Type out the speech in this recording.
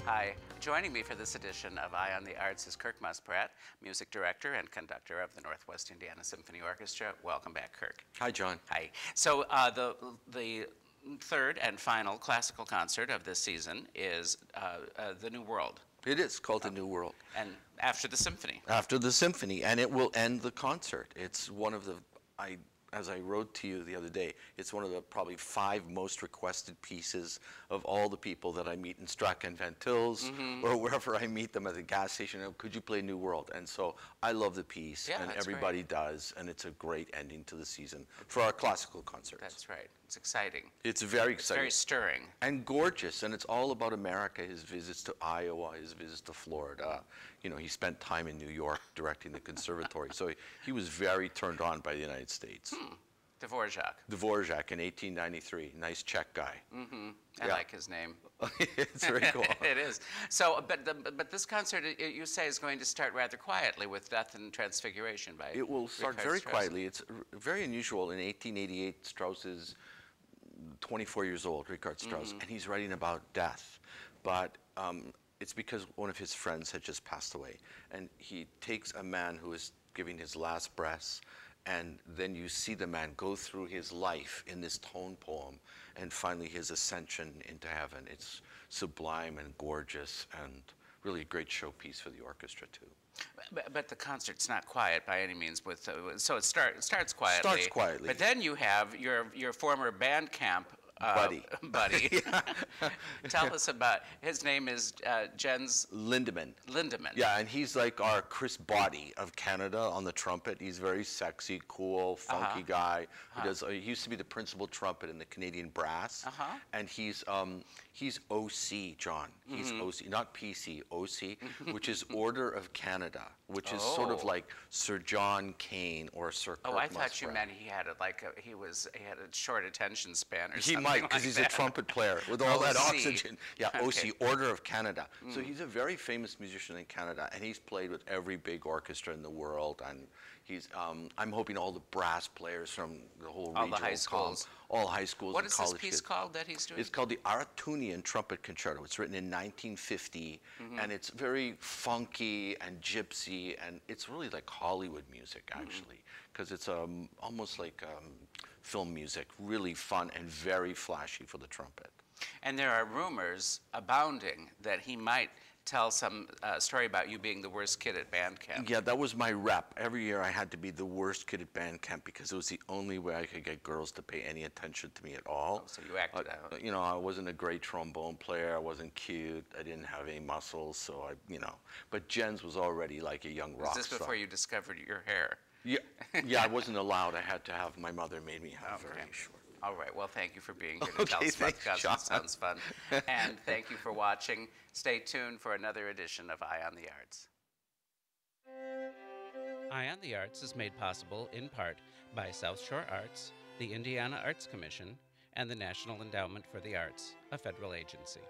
Hi. Joining me for this edition of Eye on the Arts is Kirk Muspratt, music director and conductor of the Northwest Indiana Symphony Orchestra. Welcome back, Kirk. Hi, John. Hi. So the third and final classical concert of this season is The New World. It is called The New World. And after the symphony. After the symphony, and it will end the concert. It's one of the, as I wrote to you the other day, it's one of the probably 5 most requested pieces of all the people that I meet in Strachan Van Til's or wherever I meet them at the gas station. Could you play New World? And so I love the piece, Yeah, and that's everybody great. does, and it's a great ending to the season for our classical concerts. That's right. It's exciting. It's very It's exciting. very stirring. And gorgeous, and it's all about America, his visits to Iowa, his visits to Florida. You know, he spent time in New York directing the conservatory, so he was very turned on by the United States. Dvorak. Dvorak in 1893, nice Czech guy. I Yeah. like his name. It's very cool. It is. So, but this concert, you say, is going to start rather quietly with Death and Transfiguration by It will start Richard very Strauss. quietly. It's very unusual. In 1888, Strauss is 24 years old, Richard Strauss, and he's writing about death. But it's because one of his friends had just passed away. And he takes a man who is giving his last breaths, and then you see the man go through his life in this tone poem, and finally his ascension into heaven. It's sublime and gorgeous, and really a great showpiece for the orchestra, too. But the concert's not quiet by any means. So it starts quietly. Starts quietly. But then you have your former band camp buddy. Tell us about his name is Jens Lindemann. Lindemann. Yeah, and he's like our Chris Body of Canada on the trumpet. He's very sexy, cool, funky guy. He does. He used to be the principal trumpet in the Canadian Brass, and he's OC, John. He's OC, not PC, OC, which is Order of Canada, which is sort of like Sir John Cain or Sir Kirk I thought you Muspratt. meant he had he had a short attention span or He something. might, because like he's that. a trumpet player with all that OC. oxygen. Yeah, Okay. OC, Order of Canada. So he's a very famous musician in Canada, and he's played with every big orchestra in the world. And he's, I'm hoping all the brass players from the whole All the regional high schools. all high schools What and is this college piece kids. called that he's doing? It's called the Aratunian Trumpet Concerto. It's written in 1950, and it's very funky and gypsy, and it's really like Hollywood music, actually, because it's almost like film music, really fun and very flashy for the trumpet. And there are rumors abounding that he might tell some story about you being the worst kid at band camp. Yeah, that was my rep. Every year I had to be the worst kid at band camp because it was the only way I could get girls to pay any attention to me at all. Oh, so you acted out. You know, I wasn't a great trombone player. I wasn't cute. I didn't have any muscles, so But Jens was already like a young rock Was this star. before you discovered your hair? Yeah, yeah, I wasn't allowed. I had to have, my mother made me have very short. All right. Well, thank you for being here to tell us about the thanks, concert. John. Sounds fun. And thank you for watching. Stay tuned for another edition of Eye on the Arts. Eye on the Arts is made possible in part by South Shore Arts, the Indiana Arts Commission, and the National Endowment for the Arts, a federal agency.